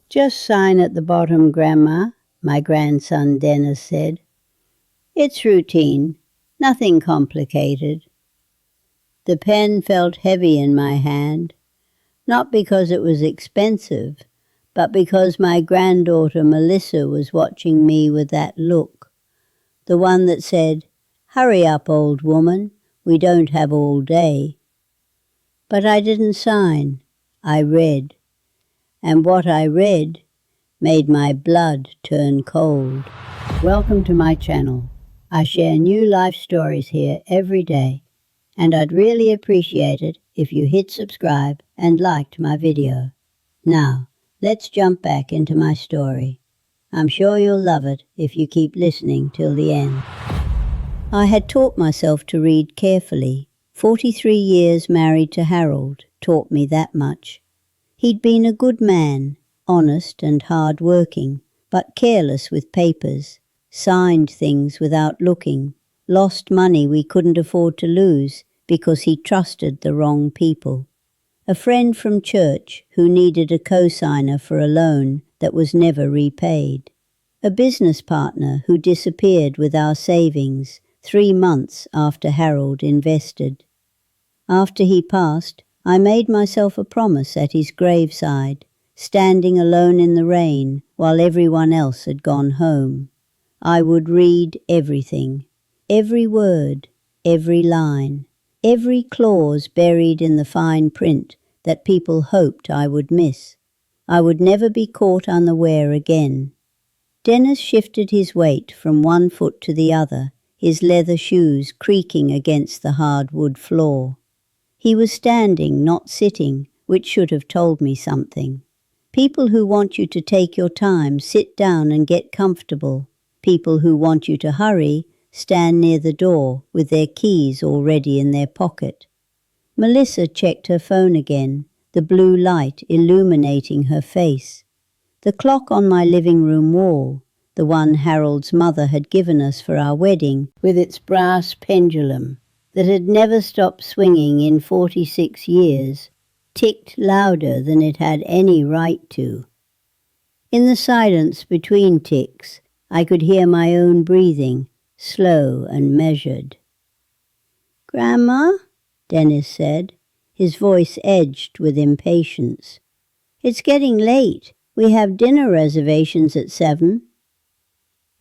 Just sign at the bottom, Grandma, my grandson Dennis said. It's routine, nothing complicated. The pen felt heavy in my hand, not because it was expensive, but because my granddaughter Melissa was watching me with that look, the one that said, "Hurry up, old woman, we don't have all day." But I didn't sign, I read, and what I read made my blood turn cold. Welcome to my channel. I share new life stories here every day, and I'd really appreciate it if you hit subscribe and liked my video. Now, let's jump back into my story. I'm sure you'll love it if you keep listening till the end. I had taught myself to read carefully. 43 years married to Harold taught me that much. He'd been a good man, honest and hard-working, but careless with papers, signed things without looking, lost money we couldn't afford to lose because he trusted the wrong people. A friend from church who needed a co-signer for a loan that was never repaid. A business partner who disappeared with our savings 3 months after Harold invested. After he passed, I made myself a promise at his graveside, standing alone in the rain while everyone else had gone home. I would read everything, every word, every line, every clause buried in the fine print that people hoped I would miss. I would never be caught unaware again. Dennis shifted his weight from one foot to the other, his leather shoes creaking against the hardwood floor. He was standing, not sitting, which should have told me something. People who want you to take your time sit down and get comfortable. People who want you to hurry stand near the door with their keys already in their pocket. Melissa checked her phone again, the blue light illuminating her face. The clock on my living room wall, the one Harold's mother had given us for our wedding, with its brass pendulum that had never stopped swinging in 46 years, ticked louder than it had any right to. In the silence between ticks, I could hear my own breathing, slow and measured. "Grandma?" Dennis said, his voice edged with impatience. "It's getting late. We have dinner reservations at 7.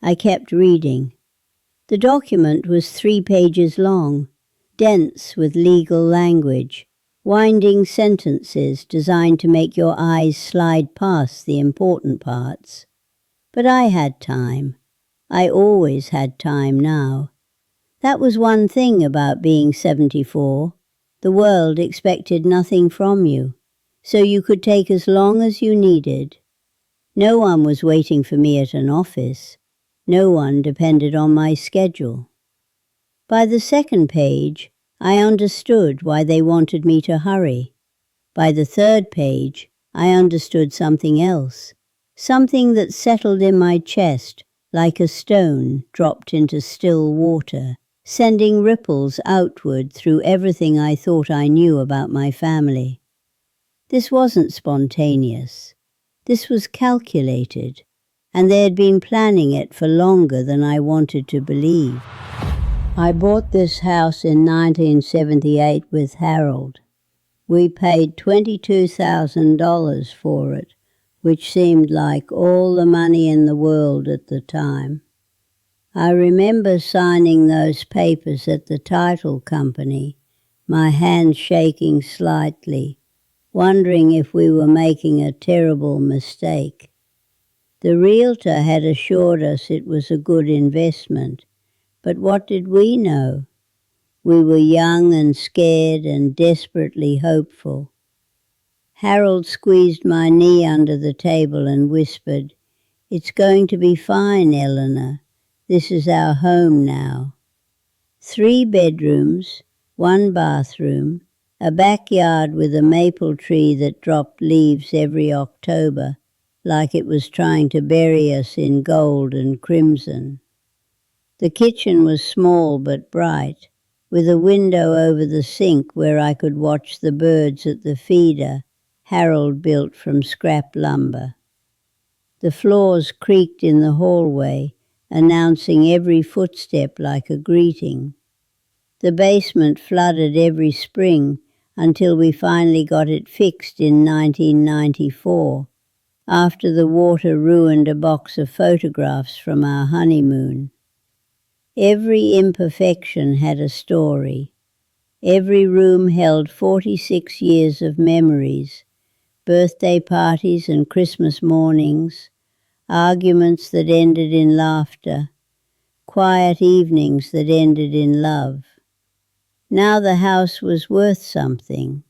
I kept reading. The document was 3 pages long, dense with legal language, winding sentences designed to make your eyes slide past the important parts. But I had time. I always had time now. That was one thing about being 74. The world expected nothing from you, so you could take as long as you needed. No one was waiting for me at an office. No one depended on my schedule. By the second page, I understood why they wanted me to hurry. By the third page, I understood something else, something that settled in my chest like a stone dropped into still water, sending ripples outward through everything I thought I knew about my family. This wasn't spontaneous. This was calculated, and they had been planning it for longer than I wanted to believe. I bought this house in 1978 with Harold. We paid $22,000 for it, which seemed like all the money in the world at the time. I remember signing those papers at the title company, my hand shaking slightly, wondering if we were making a terrible mistake. The realtor had assured us it was a good investment, but what did we know? We were young and scared and desperately hopeful. Harold squeezed my knee under the table and whispered, "It's going to be fine, Eleanor. This is our home now." 3 bedrooms, 1 bathroom, a backyard with a maple tree that dropped leaves every October, like it was trying to bury us in gold and crimson. The kitchen was small but bright, with a window over the sink where I could watch the birds at the feeder Harold built from scrap lumber. The floors creaked in the hallway, announcing every footstep like a greeting. The basement flooded every spring until we finally got it fixed in 1994, after the water ruined a box of photographs from our honeymoon. Every imperfection had a story. Every room held 46 years of memories, birthday parties and Christmas mornings, arguments that ended in laughter, quiet evenings that ended in love. Now the house was worth something.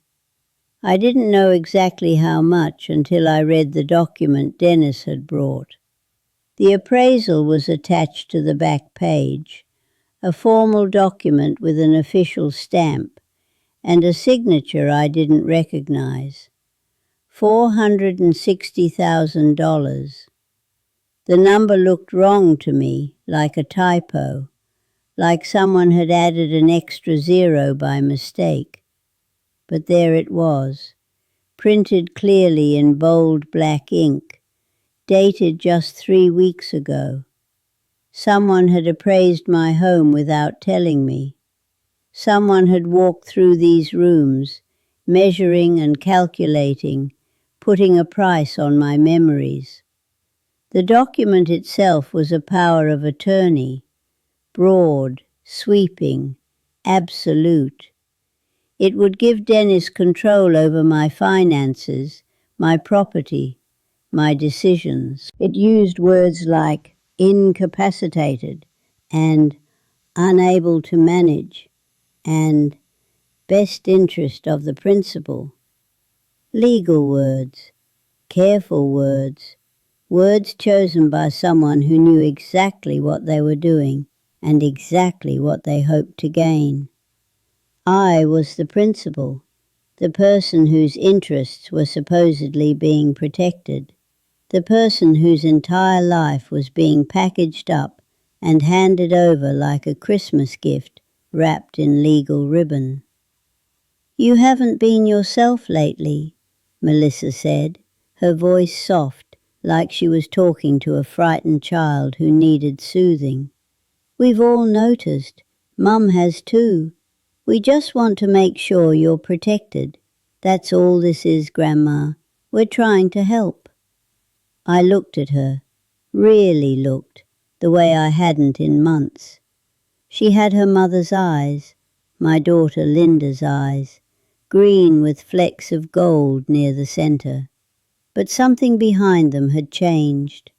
I didn't know exactly how much until I read the document Dennis had brought. The appraisal was attached to the back page, a formal document with an official stamp and a signature I didn't recognize. $460,000. The number looked wrong to me, like a typo, like someone had added an extra zero by mistake. But there it was, printed clearly in bold black ink, dated just 3 weeks ago. Someone had appraised my home without telling me. Someone had walked through these rooms, measuring and calculating, putting a price on my memories. The document itself was a power of attorney, broad, sweeping, absolute. It would give Dennis control over my finances, my property, my decisions. It used words like incapacitated and unable to manage and best interest of the principal. Legal words, careful words, words chosen by someone who knew exactly what they were doing and exactly what they hoped to gain. I was the principal, the person whose interests were supposedly being protected, the person whose entire life was being packaged up and handed over like a Christmas gift wrapped in legal ribbon. "You haven't been yourself lately," Melissa said, her voice soft, like she was talking to a frightened child who needed soothing. "We've all noticed. Mum has too. We just want to make sure you're protected. That's all this is, Grandma. We're trying to help." I looked at her, really looked, the way I hadn't in months. She had her mother's eyes, my daughter Linda's eyes, green with flecks of gold near the center. But something behind them had changed.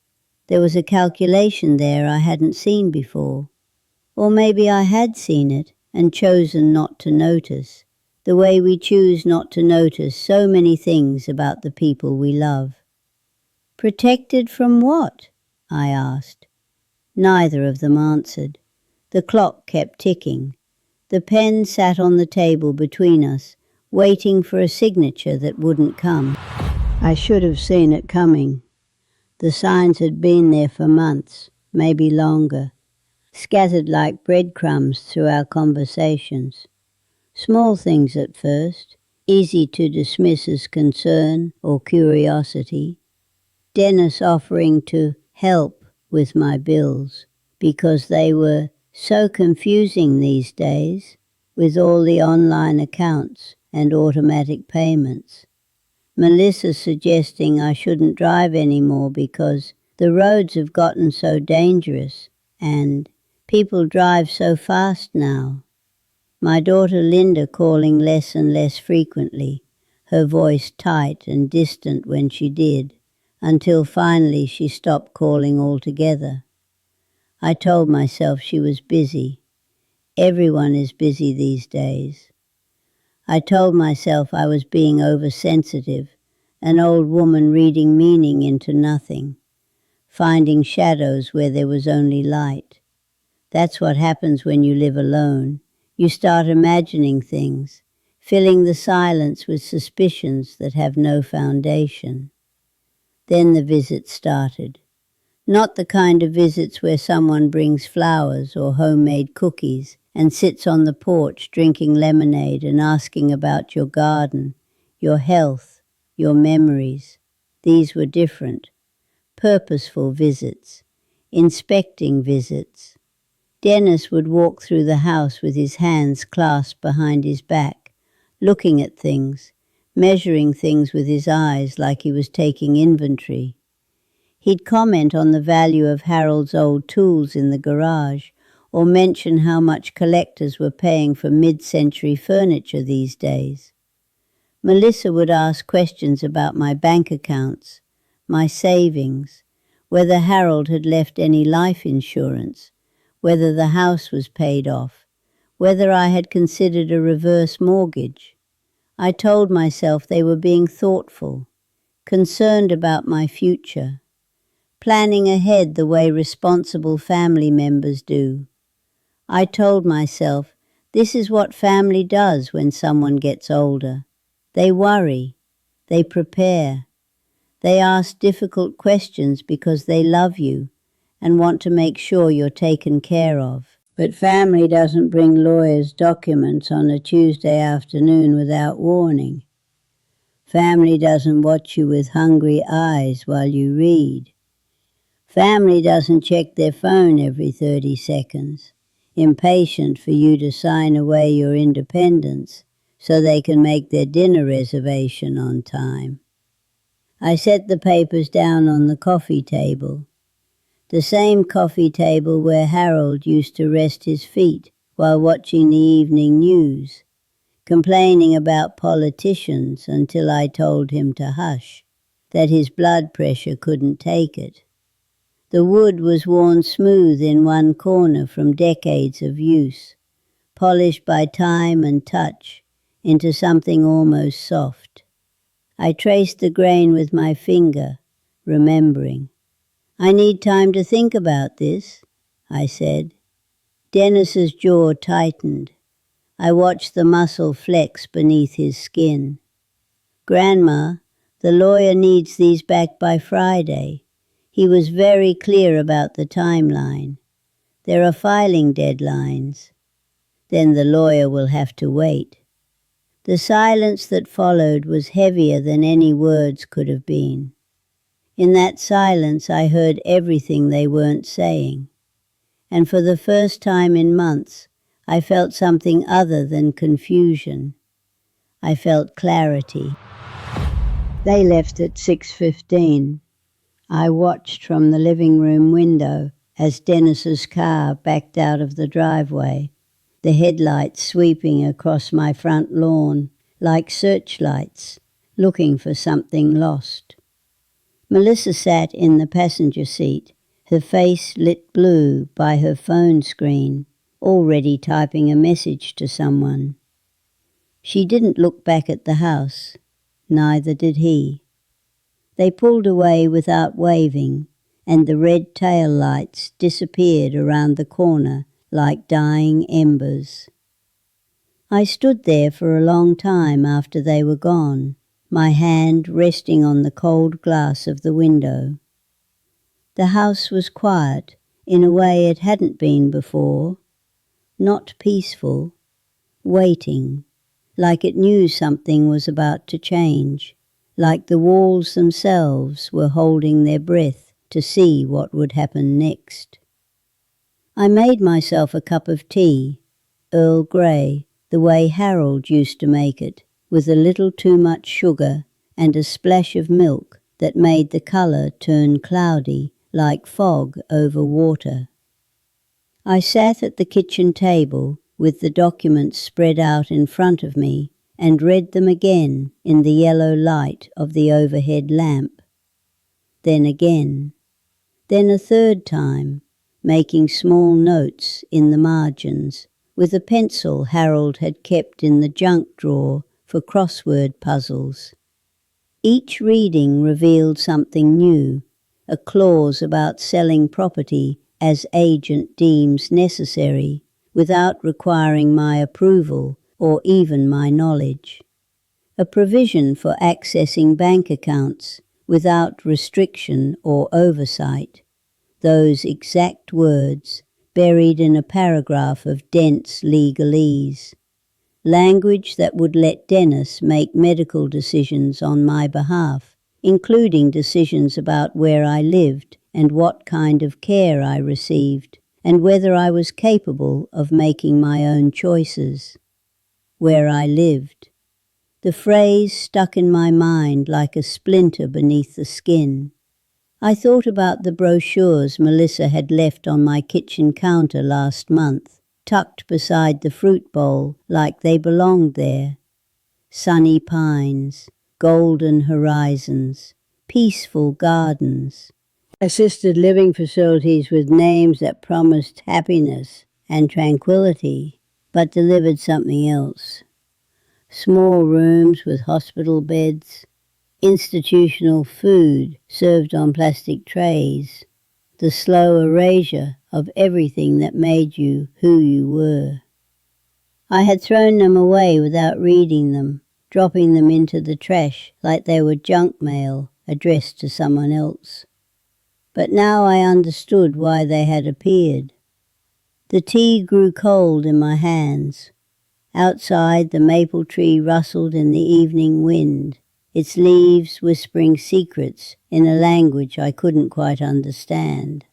There was a calculation there I hadn't seen before. Or maybe I had seen it and chosen not to notice, the way we choose not to notice so many things about the people we love. "Protected from what?" I asked. Neither of them answered. The clock kept ticking. The pen sat on the table between us, waiting for a signature that wouldn't come. I should have seen it coming. The signs had been there for months, maybe longer, scattered like breadcrumbs through our conversations. Small things at first, easy to dismiss as concern or curiosity. Dennis offering to help with my bills because they were so confusing these days with all the online accounts and automatic payments. Melissa suggesting I shouldn't drive anymore because the roads have gotten so dangerous and people drive so fast now. My daughter Linda calling less and less frequently, her voice tight and distant when she did, until finally she stopped calling altogether. I told myself she was busy. Everyone is busy these days. I told myself I was being oversensitive, an old woman reading meaning into nothing, finding shadows where there was only light. That's what happens when you live alone. You start imagining things, filling the silence with suspicions that have no foundation. Then the visit started. Not the kind of visits where someone brings flowers or homemade cookies and sits on the porch drinking lemonade and asking about your garden, your health, your memories. These were different. purposeful visits, inspecting visits. Dennis would walk through the house with his hands clasped behind his back, looking at things, measuring things with his eyes like he was taking inventory. He'd comment on the value of Harold's old tools in the garage, or mention how much collectors were paying for mid-century furniture these days. Melissa would ask questions about my bank accounts, my savings, whether Harold had left any life insurance, whether the house was paid off, whether I had considered a reverse mortgage. I told myself they were being thoughtful, concerned about my future, planning ahead the way responsible family members do. I told myself, this is what family does when someone gets older. They worry, they prepare, they ask difficult questions because they love you and want to make sure you're taken care of. But family doesn't bring lawyers' documents on a Tuesday afternoon without warning. Family doesn't watch you with hungry eyes while you read. Family doesn't check their phone every 30 seconds, impatient for you to sign away your independence so they can make their dinner reservation on time. I set the papers down on the coffee table, the same coffee table where Harold used to rest his feet while watching the evening news, complaining about politicians until I told him to hush, that his blood pressure couldn't take it. The wood was worn smooth in one corner from decades of use, polished by time and touch into something almost soft. I traced the grain with my finger, remembering. I need time to think about this, I said. Dennis's jaw tightened. I watched the muscle flex beneath his skin. Grandma, the lawyer needs these back by Friday. He was very clear about the timeline. There are filing deadlines. Then the lawyer will have to wait. The silence that followed was heavier than any words could have been. In that silence I heard everything they weren't saying. And for the first time in months, I felt something other than confusion. I felt clarity. They left at 6:15. I watched from the living room window as Dennis's car backed out of the driveway, the headlights sweeping across my front lawn like searchlights, looking for something lost. Melissa sat in the passenger seat, her face lit blue by her phone screen, already typing a message to someone. She didn't look back at the house, neither did he. They pulled away without waving, and the red tail lights disappeared around the corner like dying embers. I stood there for a long time after they were gone, my hand resting on the cold glass of the window. The house was quiet in a way it hadn't been before, not peaceful, waiting, like it knew something was about to change, like the walls themselves were holding their breath to see what would happen next. I made myself a cup of tea, Earl Grey, the way Harold used to make it, with a little too much sugar and a splash of milk that made the colour turn cloudy like fog over water. I sat at the kitchen table with the documents spread out in front of me and read them again in the yellow light of the overhead lamp. Then again. Then a third time, making small notes in the margins with a pencil Harold had kept in the junk drawer for crossword puzzles. Each reading revealed something new, a clause about selling property as agent deems necessary, without requiring my approval or even my knowledge. A provision for accessing bank accounts without restriction or oversight. Those exact words buried in a paragraph of dense legalese. Language that would let Dennis make medical decisions on my behalf including decisions about where I lived and what kind of care I received, and whether I was capable of making my own choices. Where I lived. The phrase stuck in my mind like a splinter beneath the skin. I thought about the brochures Melissa had left on my kitchen counter last month, tucked beside the fruit bowl like they belonged there. Sunny pines, golden horizons, peaceful gardens, assisted living facilities with names that promised happiness and tranquility, but delivered something else. Small rooms with hospital beds, institutional food served on plastic trays, the slow erasure of everything that made you who you were. I had thrown them away without reading them, dropping them into the trash like they were junk mail addressed to someone else. But now I understood why they had appeared. The tea grew cold in my hands. Outside, the maple tree rustled in the evening wind, its leaves whispering secrets in a language I couldn't quite understand.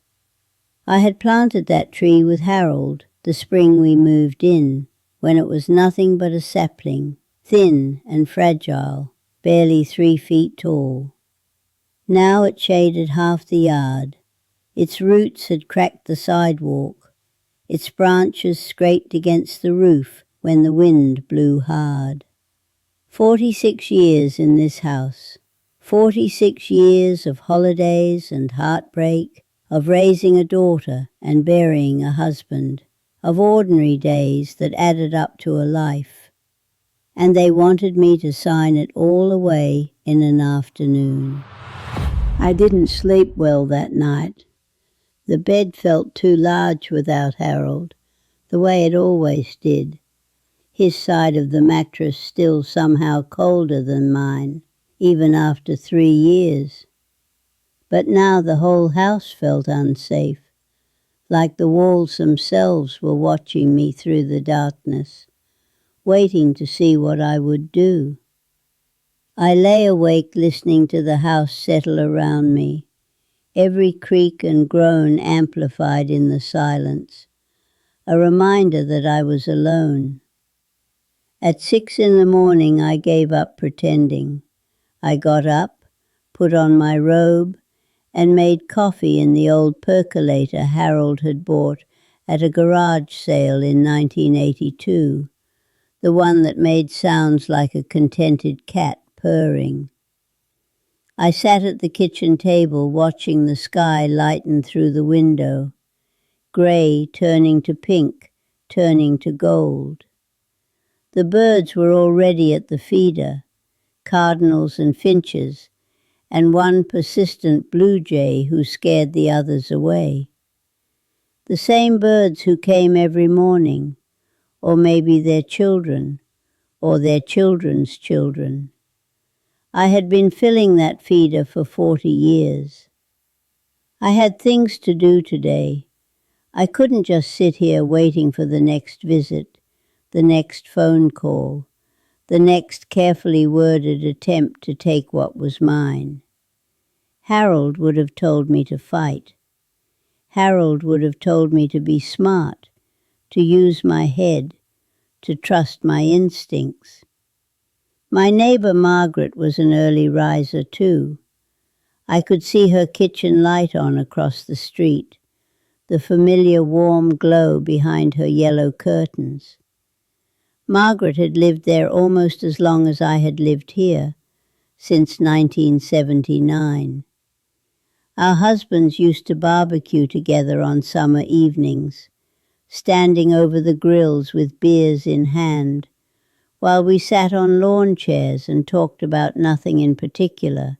I had planted that tree with Harold the spring we moved in, when it was nothing but a sapling, thin and fragile, barely 3 feet tall. Now it shaded half the yard. Its roots had cracked the sidewalk. Its branches scraped against the roof when the wind blew hard. 46 years in this house. 46 years of holidays and heartbreak, of raising a daughter and burying a husband, of ordinary days that added up to a life. And they wanted me to sign it all away in an afternoon. I didn't sleep well that night. The bed felt too large without Harold, the way it always did. His side of the mattress still somehow colder than mine, even after 3 years. But now the whole house felt unsafe, like the walls themselves were watching me through the darkness, waiting to see what I would do. I lay awake listening to the house settle around me, every creak and groan amplified in the silence, a reminder that I was alone. At 6 in the morning I gave up pretending. I got up, put on my robe, and made coffee in the old percolator Harold had bought at a garage sale in 1982, the one that made sounds like a contented cat purring. I sat at the kitchen table watching the sky lighten through the window, grey turning to pink, turning to gold. The birds were already at the feeder, cardinals and finches, and one persistent blue jay who scared the others away. The same birds who came every morning, or maybe their children, or their children's children. I had been filling that feeder for 40 years. I had things to do today. I couldn't just sit here waiting for the next visit, the next phone call, the next carefully worded attempt to take what was mine. Harold would have told me to fight. Harold would have told me to be smart, to use my head, to trust my instincts. My neighbor Margaret was an early riser too. I could see her kitchen light on across the street, the familiar warm glow behind her yellow curtains. Margaret had lived there almost as long as I had lived here, since 1979. Our husbands used to barbecue together on summer evenings, standing over the grills with beers in hand, while we sat on lawn chairs and talked about nothing in particular,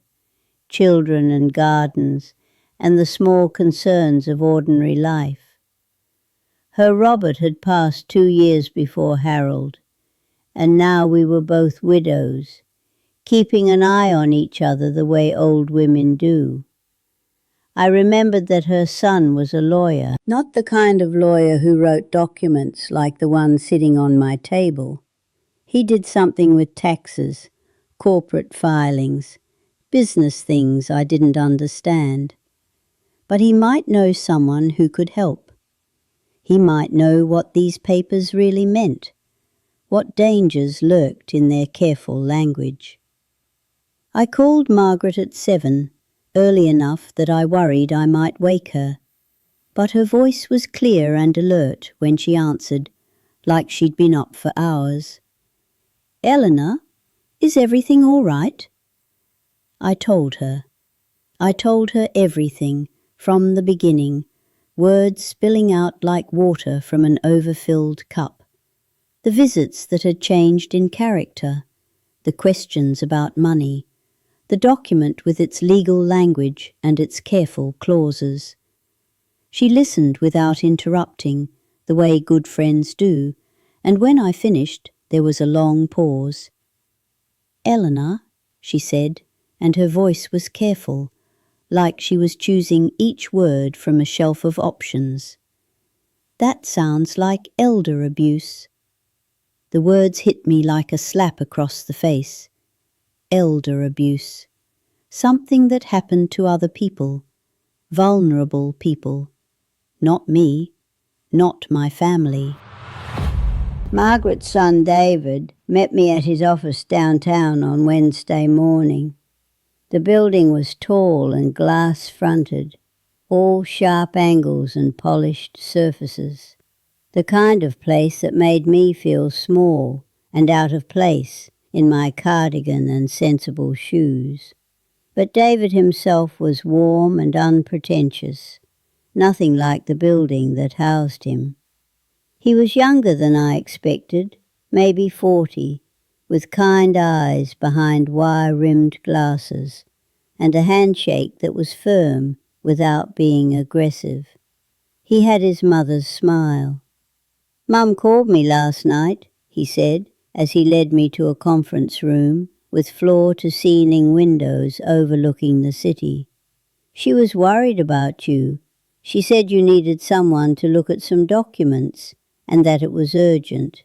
children and gardens, and the small concerns of ordinary life. Her Robert had passed 2 years before Harold, and now we were both widows, keeping an eye on each other the way old women do. I remembered that her son was a lawyer, not the kind of lawyer who wrote documents like the one sitting on my table. He did something with taxes, corporate filings, business things I didn't understand. But he might know someone who could help. He might know what these papers really meant, what dangers lurked in their careful language. I called Margaret at 7, early enough that I worried I might wake her, but her voice was clear and alert when she answered, like she'd been up for hours. "Eleanor, is everything all right?" I told her. I told her everything, from the beginning, words spilling out like water from an overfilled cup. The visits that had changed in character, the questions about money, the document with its legal language and its careful clauses. She listened without interrupting, the way good friends do, and when I finished, there was a long pause. "Eleanor," she said, and her voice was careful, like she was choosing each word from a shelf of options. "That sounds like elder abuse." The words hit me like a slap across the face. Elder abuse. Something that happened to other people, vulnerable people. Not me, not my family. Margaret's son David met me at his office downtown on Wednesday morning. The building was tall and glass-fronted, all sharp angles and polished surfaces. The kind of place that made me feel small and out of place in my cardigan and sensible shoes. But David himself was warm and unpretentious, nothing like the building that housed him. He was younger than I expected, maybe 40, with kind eyes behind wire-rimmed glasses, and a handshake that was firm without being aggressive. He had his mother's smile. "Mum called me last night," he said, as he led me to a conference room with floor-to-ceiling windows overlooking the city. "She was worried about you. She said you needed someone to look at some documents, and that it was urgent."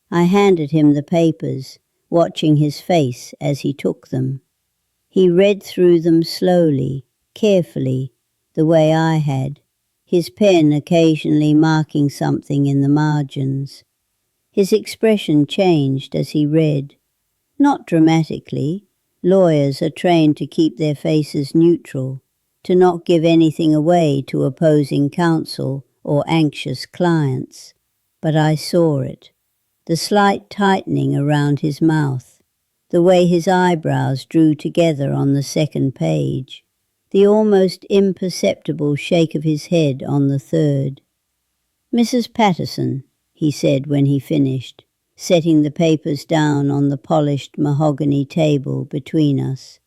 I handed him the papers, watching his face as he took them. He read through them slowly, carefully, the way I had, his pen occasionally marking something in the margins. His expression changed as he read. Not dramatically. Lawyers are trained to keep their faces neutral, to not give anything away to opposing counsel or anxious clients. But I saw it. The slight tightening around his mouth, the way his eyebrows drew together on the second page, the almost imperceptible shake of his head on the third. "Mrs. Patterson," he said when he finished, setting the papers down on the polished mahogany table between us.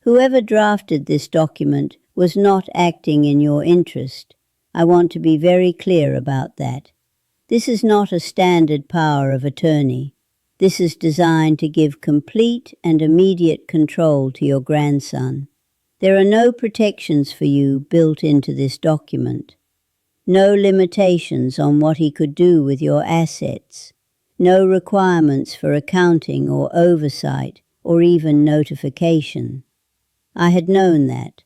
"Whoever drafted this document was not acting in your interest. I want to be very clear about that. This is not a standard power of attorney. This is designed to give complete and immediate control to your grandson. There are no protections for you built into this document. No limitations on what he could do with your assets. No requirements for accounting or oversight or even notification." I had known that.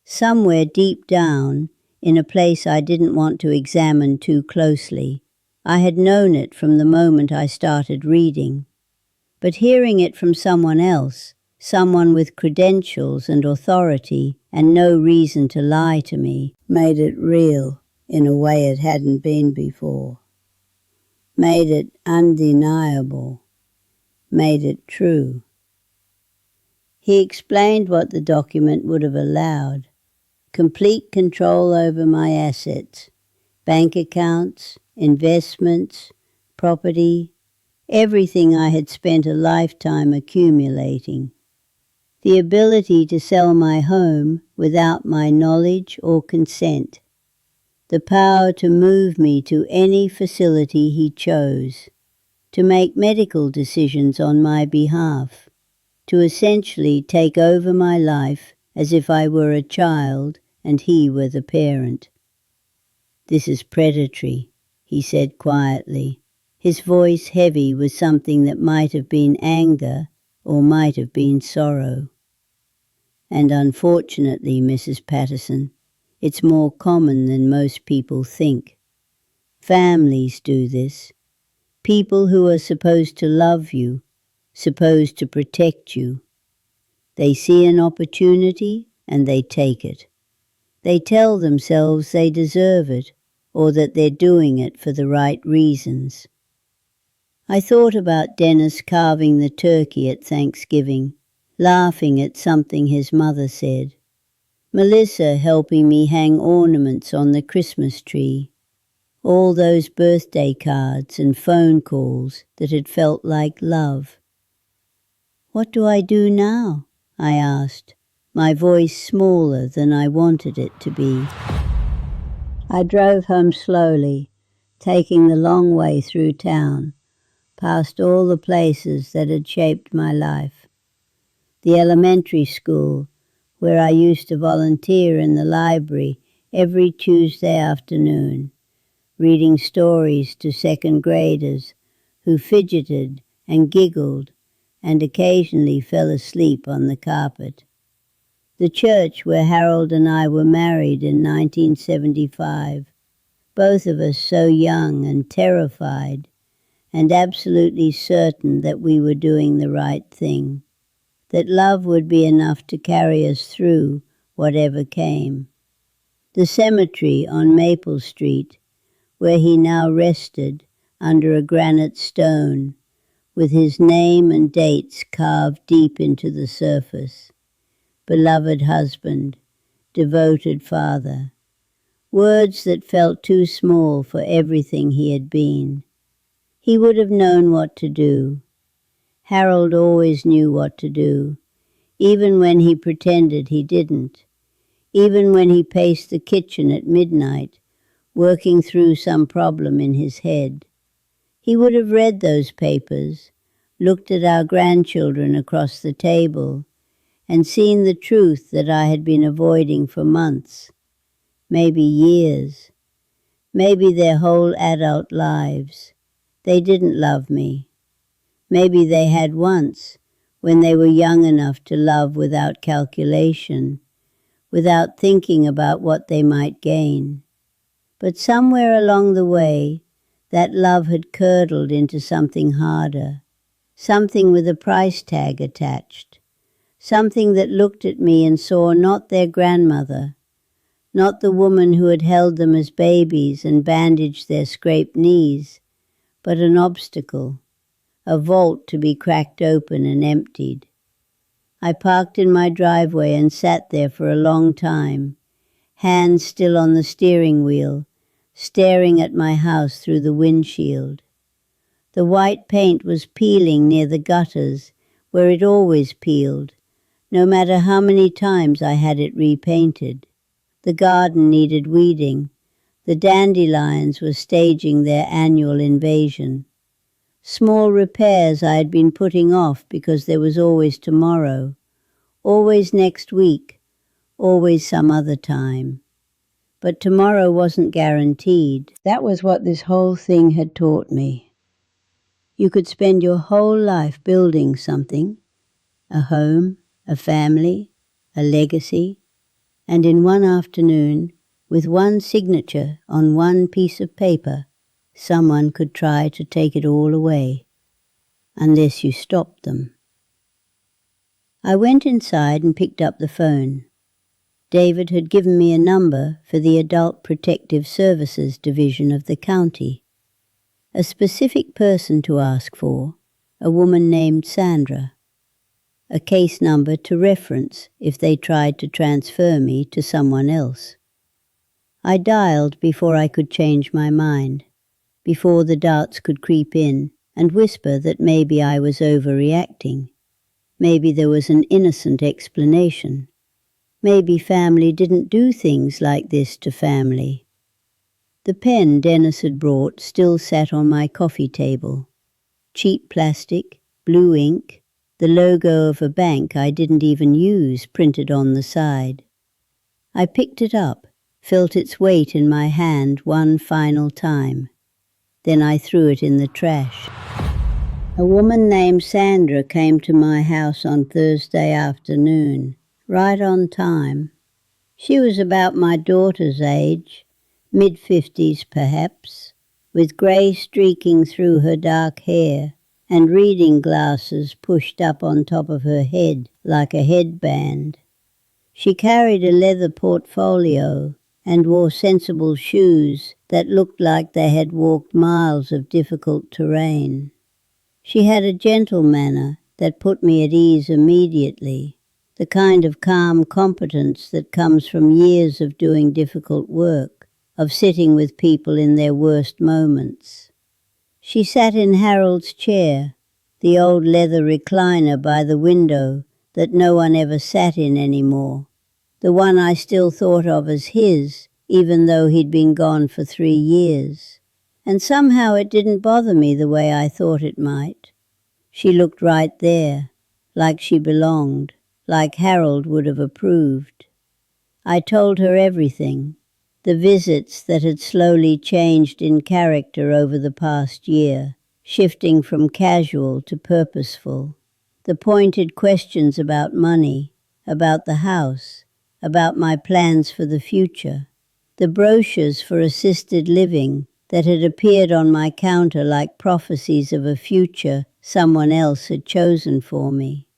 Somewhere deep down, in a place I didn't want to examine too closely, I had known it from the moment I started reading. But hearing it from someone else, someone with credentials and authority and no reason to lie to me, made it real in a way it hadn't been before. Made it undeniable. Made it true. He explained what the document would have allowed. Complete control over my assets, bank accounts, investments, property, everything I had spent a lifetime accumulating. The ability to sell my home without my knowledge or consent. The power to move me to any facility he chose. To make medical decisions on my behalf. To essentially take over my life as if I were a child and he were the parent. "This is predatory," he said quietly, his voice heavy with something that might have been anger or might have been sorrow. And unfortunately, Mrs. Patterson, it's more common than most people think. Families do this. People who are supposed to love you, supposed to protect you. They see an opportunity and they take it. They tell themselves they deserve it, or that they're doing it for the right reasons. I thought about Dennis carving the turkey at Thanksgiving, laughing at something his mother said. Melissa helping me hang ornaments on the Christmas tree. All those birthday cards and phone calls that had felt like love. "What do I do now?" I asked, my voice smaller than I wanted it to be. I drove home slowly, taking the long way through town, past all the places that had shaped my life. The elementary school, where I used to volunteer in the library every Tuesday afternoon, reading stories to second graders who fidgeted and giggled and occasionally fell asleep on the carpet. The church where Harold and I were married in 1975, both of us so young and terrified, and absolutely certain that we were doing the right thing, that love would be enough to carry us through whatever came. The cemetery on Maple Street, where he now rested under a granite stone, with his name and dates carved deep into the surface. Beloved husband, devoted father, words that felt too small for everything he had been. He would have known what to do. Harold always knew what to do, even when he pretended he didn't, even when he paced the kitchen at midnight, working through some problem in his head. He would have read those papers, looked at our grandchildren across the table, and seen the truth that I had been avoiding for months, maybe years, maybe their whole adult lives. They didn't love me. Maybe they had once, when they were young enough to love without calculation, without thinking about what they might gain. But somewhere along the way, that love had curdled into something harder, something with a price tag attached, something that looked at me and saw not their grandmother, not the woman who had held them as babies and bandaged their scraped knees, but an obstacle, a vault to be cracked open and emptied. I parked in my driveway and sat there for a long time, hands still on the steering wheel, staring at my house through the windshield. The white paint was peeling near the gutters, where it always peeled, no matter how many times I had it repainted. The garden needed weeding. The dandelions were staging their annual invasion. Small repairs I had been putting off because there was always tomorrow, always next week, always some other time. But tomorrow wasn't guaranteed. That was what this whole thing had taught me. You could spend your whole life building something, a home, a family, a legacy, and in one afternoon, with one signature on one piece of paper, someone could try to take it all away, unless you stopped them. I went inside and picked up the phone. David had given me a number for the Adult Protective Services Division of the county. A specific person to ask for, a woman named Sandra. A case number to reference if they tried to transfer me to someone else. I dialed before I could change my mind, before the doubts could creep in and whisper that maybe I was overreacting. Maybe there was an innocent explanation. Maybe family didn't do things like this to family. The pen Dennis had brought still sat on my coffee table. Cheap plastic, blue ink, the logo of a bank I didn't even use printed on the side. I picked it up, felt its weight in my hand one final time. Then I threw it in the trash. A woman named Sandra came to my house on Thursday afternoon, right on time. She was about my daughter's age, mid-50s perhaps, with grey streaking through her dark hair and reading glasses pushed up on top of her head like a headband. She carried a leather portfolio and wore sensible shoes that looked like they had walked miles of difficult terrain. She had a gentle manner that put me at ease immediately, the kind of calm competence that comes from years of doing difficult work, of sitting with people in their worst moments. She sat in Harold's chair, the old leather recliner by the window that no one ever sat in anymore, the one I still thought of as his, even though he'd been gone for 3 years. And somehow it didn't bother me the way I thought it might. She looked right there, like she belonged, like Harold would have approved. I told her everything, the visits that had slowly changed in character over the past year, shifting from casual to purposeful, the pointed questions about money, about the house, about my plans for the future, the brochures for assisted living that had appeared on my counter like prophecies of a future someone else had chosen for me.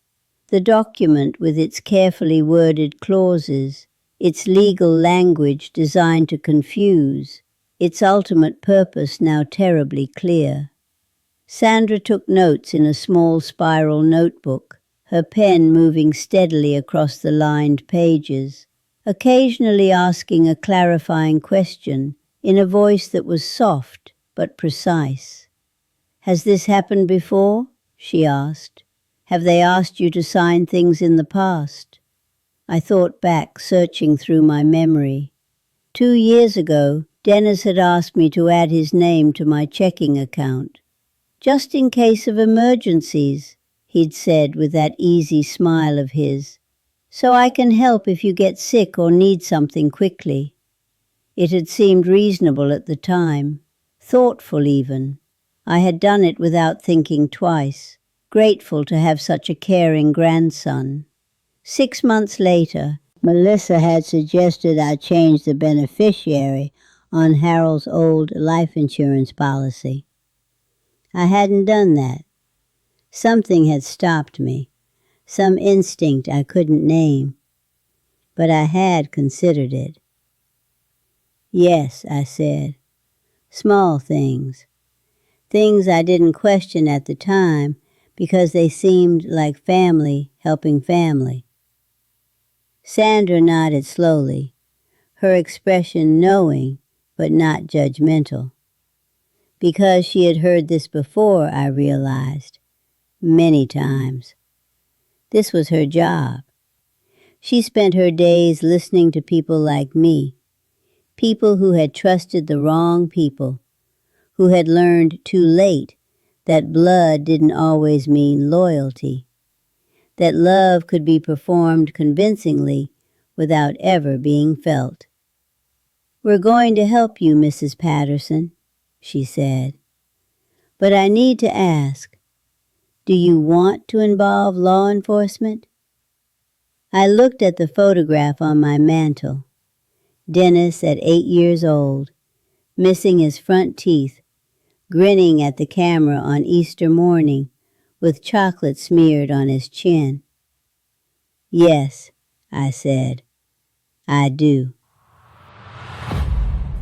The document with its carefully worded clauses, its legal language designed to confuse, its ultimate purpose now terribly clear. Sandra took notes in a small spiral notebook, her pen moving steadily across the lined pages, occasionally asking a clarifying question in a voice that was soft but precise. "Has this happened before?" she asked. "Have they asked you to sign things in the past?" I thought back, searching through my memory. 2 years ago, Dennis had asked me to add his name to my checking account. "Just in case of emergencies," he'd said with that easy smile of his. "So I can help if you get sick or need something quickly." It had seemed reasonable at the time, thoughtful even. I had done it without thinking twice, grateful to have such a caring grandson. 6 months later, Melissa had suggested I change the beneficiary on Harold's old life insurance policy. I hadn't done that. Something had stopped me, some instinct I couldn't name, but I had considered it. "Yes," I said. "Small things. Things I didn't question at the time because they seemed like family helping family." Sandra nodded slowly, her expression knowing but not judgmental. Because she had heard this before, I realized, many times. This was her job. She spent her days listening to people like me, people who had trusted the wrong people, who had learned too late that blood didn't always mean loyalty, that love could be performed convincingly without ever being felt. "We're going to help you, Mrs. Patterson," she said. "But I need to ask, do you want to involve law enforcement?" I looked at the photograph on my mantel. Dennis at 8 years old, missing his front teeth, grinning at the camera on Easter morning with chocolate smeared on his chin. "Yes," I said, "I do."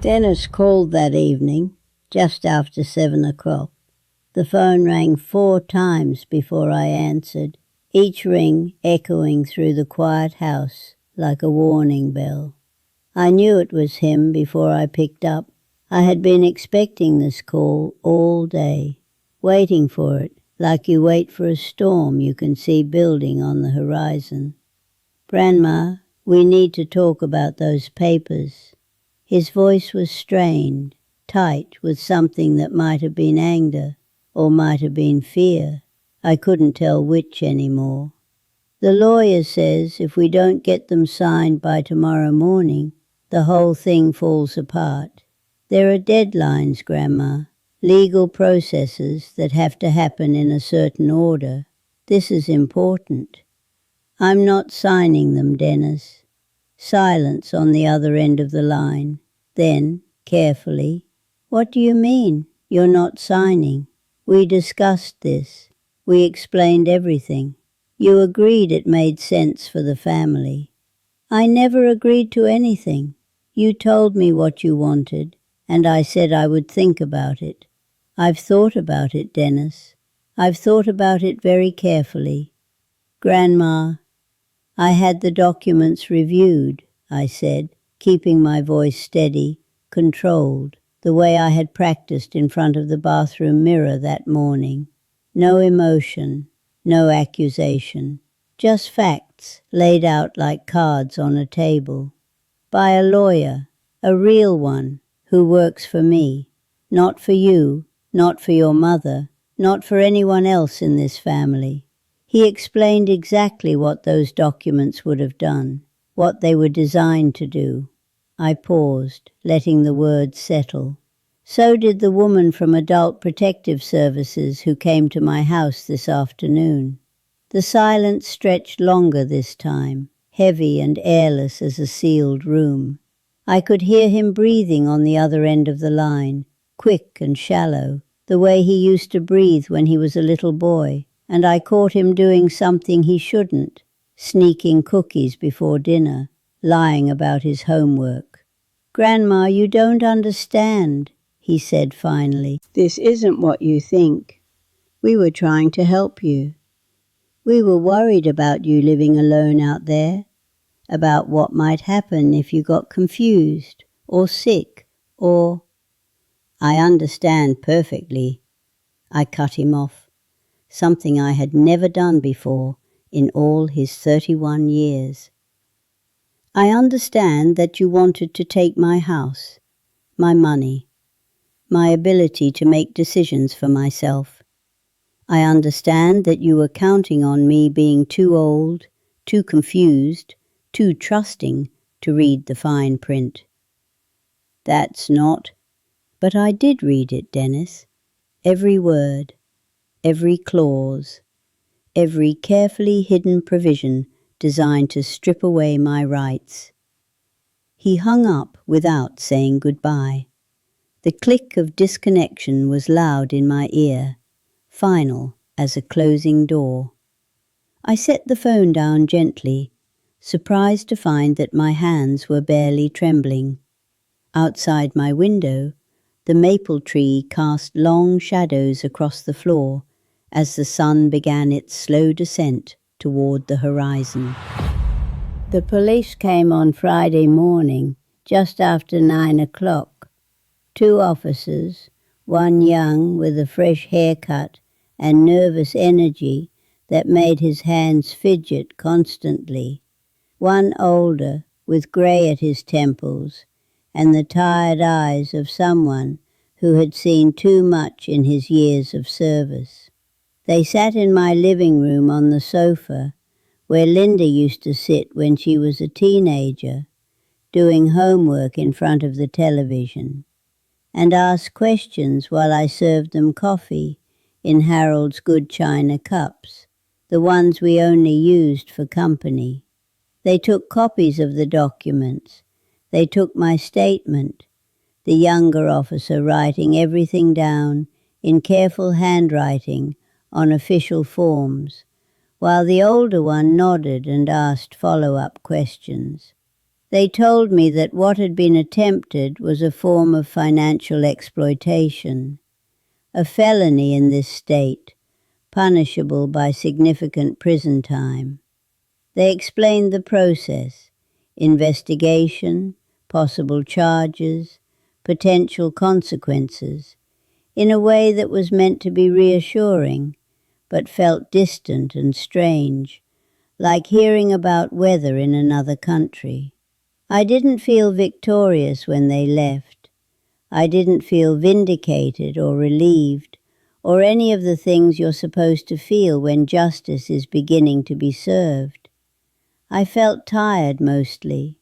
Dennis called that evening, just after 7 o'clock. The phone rang 4 times before I answered, each ring echoing through the quiet house like a warning bell. I knew it was him before I picked up. I had been expecting this call all day, waiting for it like you wait for a storm you can see building on the horizon. "Grandma, we need to talk about those papers." His voice was strained, tight with something that might have been anger or might have been fear. I couldn't tell which anymore. "The lawyer says if we don't get them signed by tomorrow morning, the whole thing falls apart. There are deadlines, Grandma, legal processes that have to happen in a certain order. This is important." I'm not signing them, Dennis. Silence on the other end of the line. Then, carefully, what do you mean, you're not signing? We discussed this. We explained everything. You agreed it made sense for the family. I never agreed to anything. You told me what you wanted, and I said I would think about it. I've thought about it, Dennis. I've thought about it very carefully. Grandma, I had the documents reviewed, I said, keeping my voice steady, controlled, the way I had practiced in front of the bathroom mirror that morning. No emotion, no accusation, just facts laid out like cards on a table. By a lawyer, a real one, who works for me, not for you, not for your mother, not for anyone else in this family. He explained exactly what those documents would have done, what they were designed to do. I paused, letting the words settle. So did the woman from Adult Protective Services who came to my house this afternoon. The silence stretched longer this time, heavy and airless as a sealed room. I could hear him breathing on the other end of the line, quick and shallow, the way he used to breathe when he was a little boy, and I caught him doing something he shouldn't, sneaking cookies before dinner, lying about his homework. Grandma, you don't understand, he said finally. This isn't what you think. We were trying to help you. We were worried about you living alone out there, about what might happen if you got confused or sick or... I understand perfectly. I cut him off, something I had never done before in all his 31 years. I understand that you wanted to take my house, my money, my ability to make decisions for myself. I understand that you were counting on me being too old, too confused, too trusting to read the fine print. That's not... But I did read it, Dennis. Every word, every clause, every carefully hidden provision designed to strip away my rights. He hung up without saying goodbye. The click of disconnection was loud in my ear, final as a closing door. I set the phone down gently, surprised to find that my hands were barely trembling. Outside my window, the maple tree cast long shadows across the floor as the sun began its slow descent toward the horizon. The police came on Friday morning, just after 9 o'clock. 2 officers, one young with a fresh haircut and nervous energy that made his hands fidget constantly, one older with grey at his temples and the tired eyes of someone who had seen too much in his years of service. They sat in my living room on the sofa, where Linda used to sit when she was a teenager, doing homework in front of the television, and asked questions while I served them coffee in Harold's good china cups, the ones we only used for company. They took copies of the documents. They took my statement, the younger officer writing everything down in careful handwriting on official forms, while the older one nodded and asked follow-up questions. They told me that what had been attempted was a form of financial exploitation, a felony in this state, punishable by significant prison time. They explained the process, investigation, possible charges, potential consequences, in a way that was meant to be reassuring, but felt distant and strange, like hearing about weather in another country. I didn't feel victorious when they left. I didn't feel vindicated or relieved, or any of the things you're supposed to feel when justice is beginning to be served. I felt tired mostly,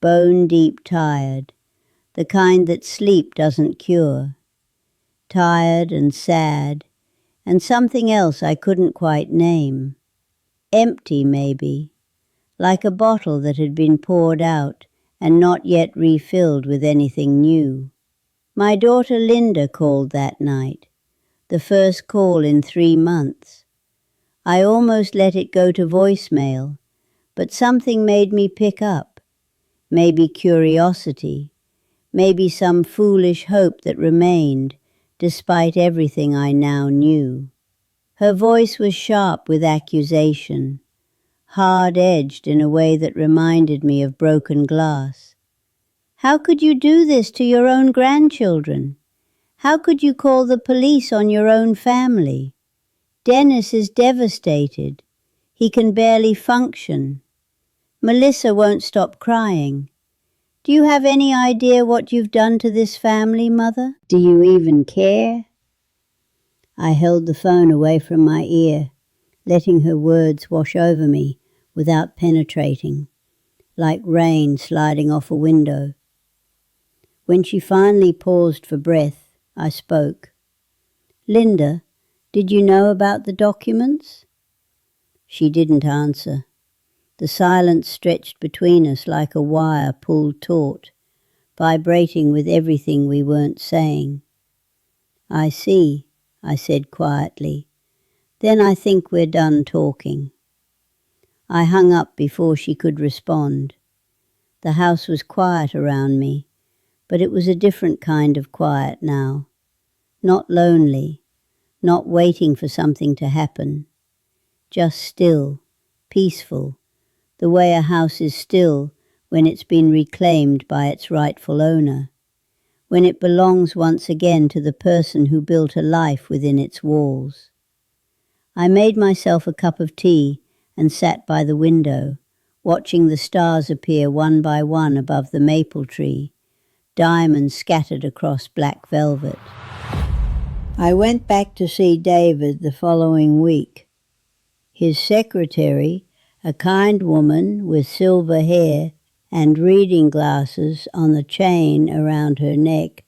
bone-deep tired, the kind that sleep doesn't cure. Tired and sad, and something else I couldn't quite name. Empty, maybe, like a bottle that had been poured out and not yet refilled with anything new. My daughter Linda called that night, the first call in 3 months. I almost let it go to voicemail, but something made me pick up. Maybe curiosity, maybe some foolish hope that remained, despite everything I now knew. Her voice was sharp with accusation, hard-edged in a way that reminded me of broken glass. How could you do this to your own grandchildren? How could you call the police on your own family? Dennis is devastated. He can barely function. Melissa won't stop crying. Do you have any idea what you've done to this family, Mother? Do you even care? I held the phone away from my ear, letting her words wash over me without penetrating, like rain sliding off a window. When she finally paused for breath, I spoke. Linda, did you know about the documents? She didn't answer. The silence stretched between us like a wire pulled taut, vibrating with everything we weren't saying. I see, I said quietly. Then I think we're done talking. I hung up before she could respond. The house was quiet around me, but it was a different kind of quiet now. Not lonely, not waiting for something to happen. Just still, peaceful, the way a house is still when it's been reclaimed by its rightful owner, when it belongs once again to the person who built a life within its walls. I made myself a cup of tea and sat by the window, watching the stars appear one by one above the maple tree, diamonds scattered across black velvet. I went back to see David the following week. His secretary, a kind woman with silver hair and reading glasses on the chain around her neck,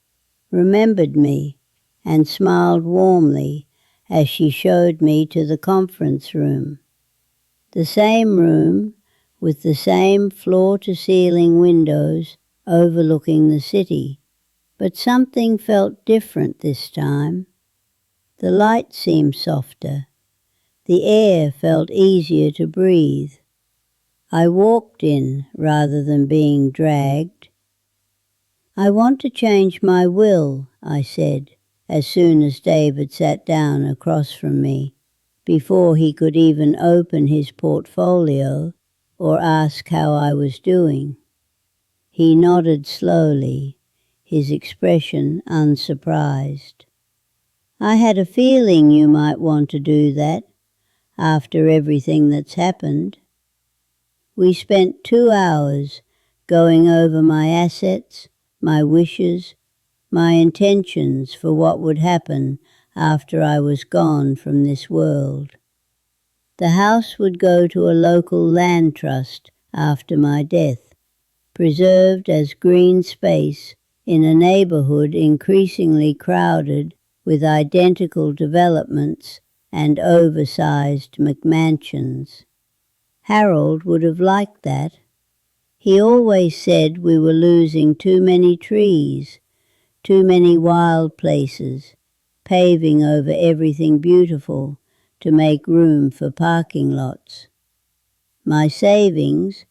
remembered me and smiled warmly as she showed me to the conference room. The same room with the same floor-to-ceiling windows overlooking the city, but something felt different this time. The light seemed softer. The air felt easier to breathe. I walked in rather than being dragged. I want to change my will, I said, as soon as David sat down across from me, before he could even open his portfolio or ask how I was doing. He nodded slowly, his expression unsurprised. I had a feeling you might want to do that, after everything that's happened. We spent 2 hours going over my assets, my wishes, my intentions for what would happen after I was gone from this world. The house would go to a local land trust after my death, preserved as green space in a neighborhood increasingly crowded with identical developments and oversized McMansions. Harold would have liked that. He always said we were losing too many trees, too many wild places, paving over everything beautiful to make room for parking lots. My savings,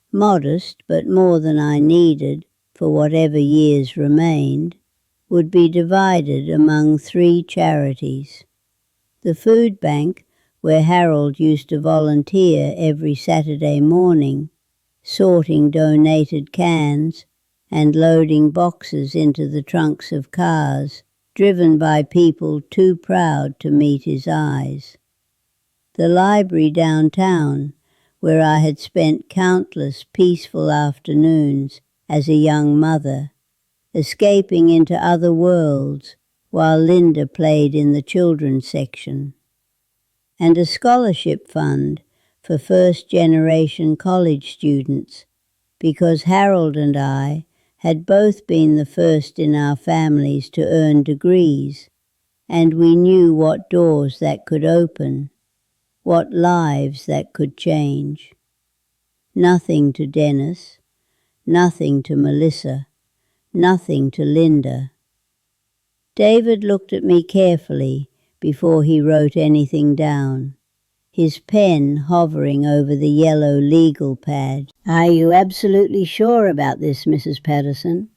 modest but more than I needed for whatever years remained, would be divided among 3 charities. The food bank, where Harold used to volunteer every Saturday morning, sorting donated cans and loading boxes into the trunks of cars driven by people too proud to meet his eyes. The library downtown, where I had spent countless peaceful afternoons as a young mother, escaping into other worlds while Linda played in the children's section. And a scholarship fund for first-generation college students, because Harold and I had both been the first in our families to earn degrees, and we knew what doors that could open, What lives that could change. Nothing to Dennis, nothing to Melissa, nothing to Linda. David looked at me carefully before he wrote anything down, his pen hovering over the yellow legal pad. "Are you absolutely sure about this, Mrs. Patterson?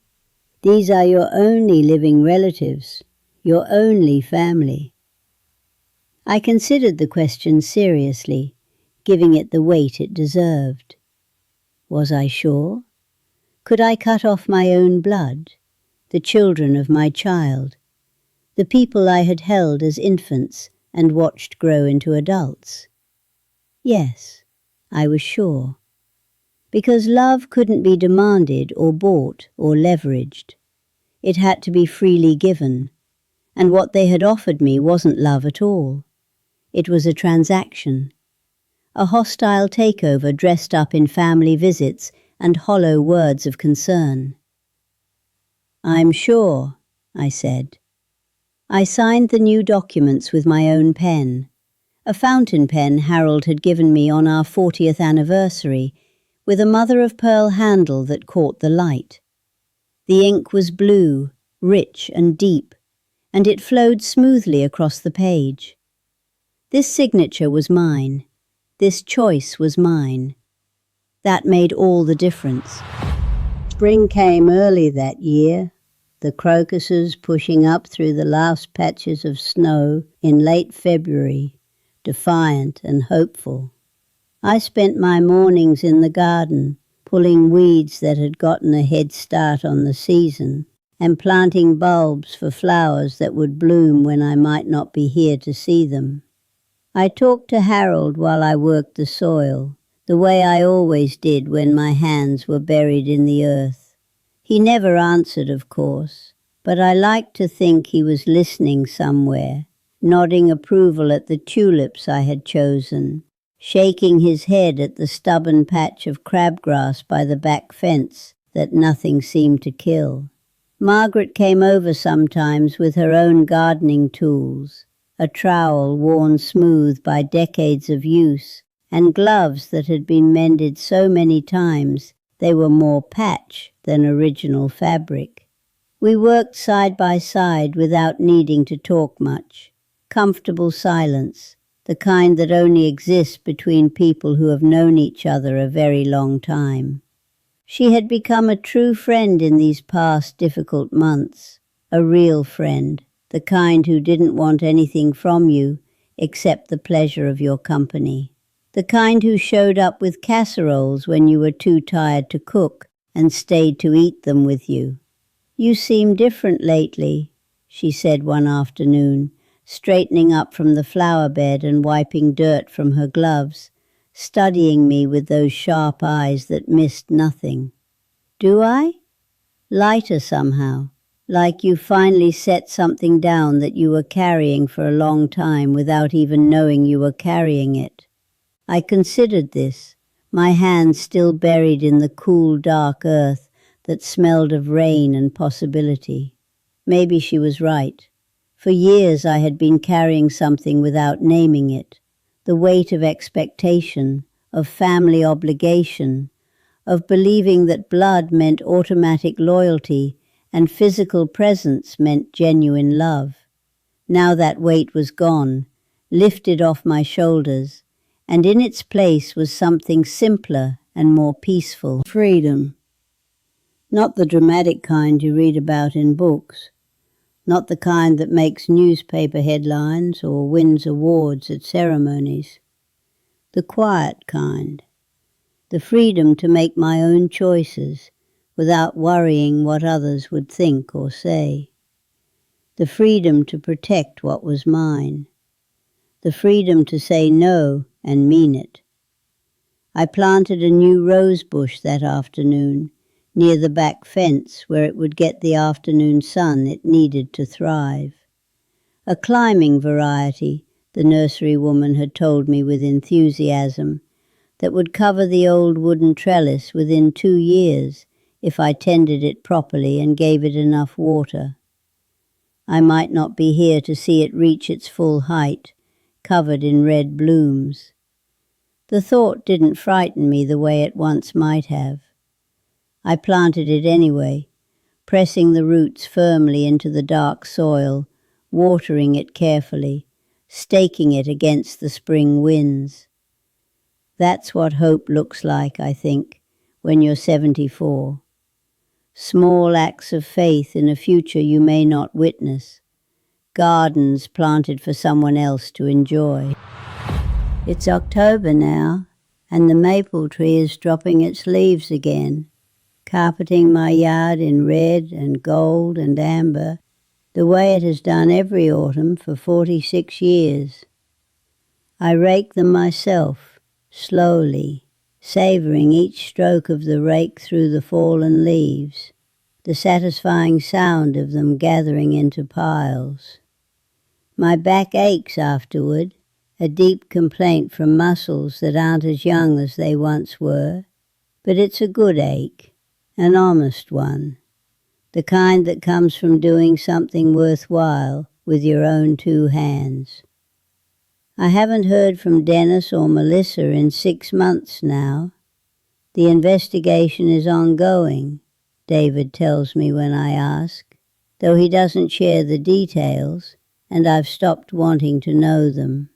These are your only living relatives, your only family." I considered the question seriously, giving it the weight it deserved. Was I sure? Could I cut off my own blood, the children of my child, the people I had held as infants and watched grow into adults? Yes, I was sure. Because love couldn't be demanded or bought or leveraged. It had to be freely given, and what they had offered me wasn't love at all. It was a transaction, a hostile takeover dressed up in family visits and hollow words of concern. "I'm sure," I said. I signed the new documents with my own pen, a fountain pen Harold had given me on our 40th anniversary, with a mother-of-pearl handle that caught the light. The ink was blue, rich and deep, and it flowed smoothly across the page. This signature was mine. This choice was mine. That made all the difference. Spring came early that year, the crocuses pushing up through the last patches of snow in late February, defiant and hopeful. I spent my mornings in the garden, pulling weeds that had gotten a head start on the season, and planting bulbs for flowers that would bloom when I might not be here to see them. I talked to Harold while I worked the soil, the way I always did when my hands were buried in the earth. He never answered, of course, but I liked to think he was listening somewhere, nodding approval at the tulips I had chosen, shaking his head at the stubborn patch of crabgrass by the back fence that nothing seemed to kill. Margaret came over sometimes with her own gardening tools, a trowel worn smooth by decades of use, and gloves that had been mended so many times they were more patch than original fabric. We worked side by side without needing to talk much. Comfortable silence, the kind that only exists between people who have known each other a very long time. She had become a true friend in these past difficult months, a real friend, the kind who didn't want anything from you except the pleasure of your company. The kind who showed up with casseroles when you were too tired to cook and stayed to eat them with you. "You seem different lately," she said one afternoon, straightening up from the flower bed and wiping dirt from her gloves, studying me with those sharp eyes that missed nothing. "Do I?" "Lighter somehow, like you finally set something down that you were carrying for a long time without even knowing you were carrying it." I considered this, my hands still buried in the cool, dark earth that smelled of rain and possibility. Maybe she was right. For years I had been carrying something without naming it, the weight of expectation, of family obligation, of believing that blood meant automatic loyalty and physical presence meant genuine love. Now that weight was gone, lifted off my shoulders, and in its place was something simpler and more peaceful. Freedom. Not the dramatic kind you read about in books, not the kind that makes newspaper headlines or wins awards at ceremonies. The quiet kind. The freedom to make my own choices without worrying what others would think or say. The freedom to protect what was mine. The freedom to say no and mean it. I planted a new rose bush that afternoon, near the back fence where it would get the afternoon sun it needed to thrive. A climbing variety, the nursery woman had told me with enthusiasm, that would cover the old wooden trellis within 2 years if I tended it properly and gave it enough water. I might not be here to see it reach its full height, covered in red blooms. The thought didn't frighten me the way it once might have. I planted it anyway, pressing the roots firmly into the dark soil, watering it carefully, staking it against the spring winds. That's what hope looks like, I think, when you're 74. Small acts of faith in a future you may not witness. Gardens planted for someone else to enjoy. It's October now, and the maple tree is dropping its leaves again, carpeting my yard in red and gold and amber, the way it has done every autumn for 46 years. I rake them myself, slowly, savouring each stroke of the rake through the fallen leaves, the satisfying sound of them gathering into piles. My back aches afterward, a deep complaint from muscles that aren't as young as they once were, but it's a good ache, an honest one, the kind that comes from doing something worthwhile with your own 2 hands. I haven't heard from Dennis or Melissa in 6 months now. The investigation is ongoing, David tells me when I ask, though he doesn't share the details, and I've stopped wanting to know them.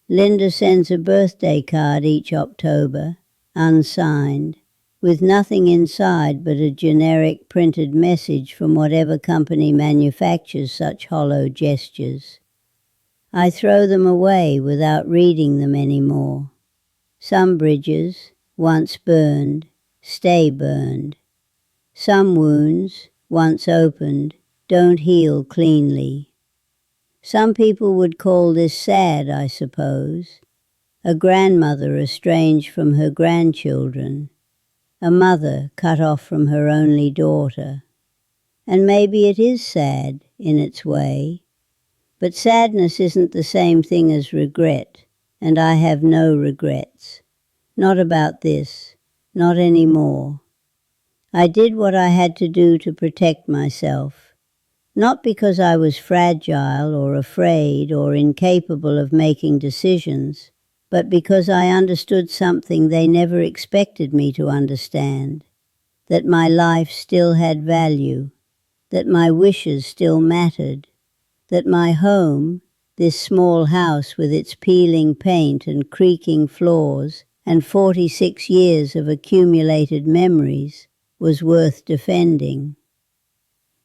Linda sends a birthday card each October, unsigned, with nothing inside but a generic printed message from whatever company manufactures such hollow gestures. I throw them away without reading them anymore. Some bridges, once burned, stay burned. Some wounds, once opened, don't heal cleanly. Some people would call this sad, I suppose. A grandmother estranged from her grandchildren. A mother cut off from her only daughter. And maybe it is sad, in its way. But sadness isn't the same thing as regret, and I have no regrets. Not about this, not anymore. I did what I had to do to protect myself. Not because I was fragile or afraid or incapable of making decisions, but because I understood something they never expected me to understand, that my life still had value, that my wishes still mattered, that my home, this small house with its peeling paint and creaking floors and 46 years of accumulated memories, was worth defending.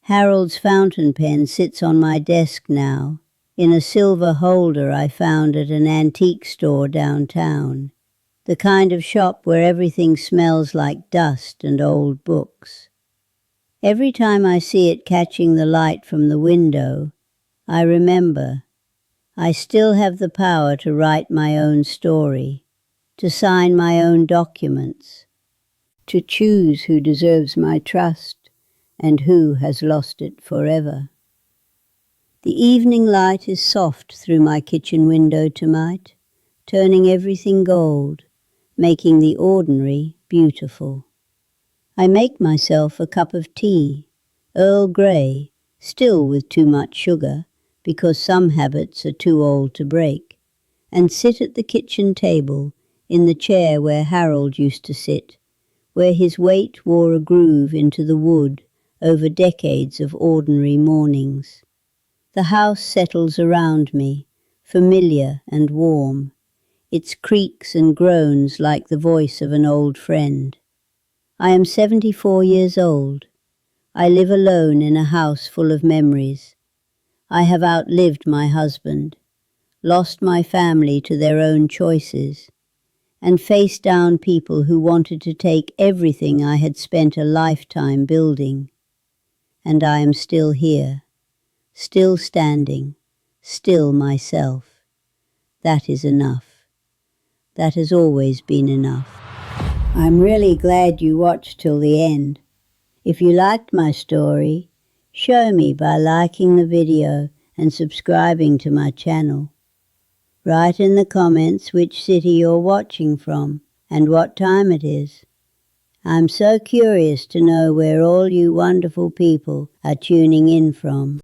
Harold's fountain pen sits on my desk now, in a silver holder I found at an antique store downtown, the kind of shop where everything smells like dust and old books. Every time I see it catching the light from the window, I remember I still have the power to write my own story, to sign my own documents, to choose who deserves my trust and who has lost it forever. The evening light is soft through my kitchen window tonight, turning everything gold, making the ordinary beautiful. I make myself a cup of tea, Earl Grey, still with too much sugar, because some habits are too old to break, and sit at the kitchen table in the chair where Harold used to sit, where his weight wore a groove into the wood over decades of ordinary mornings. The house settles around me, familiar and warm. Its creaks and groans like the voice of an old friend. I am 74 years old. I live alone in a house full of memories. I have outlived my husband, lost my family to their own choices, and faced down people who wanted to take everything I had spent a lifetime building. And I am still here, still standing, still myself. That is enough. That has always been enough. I'm really glad you watched till the end. If you liked my story, show me by liking the video and subscribing to my channel. Write in the comments which city you're watching from and what time it is. I'm so curious to know where all you wonderful people are tuning in from.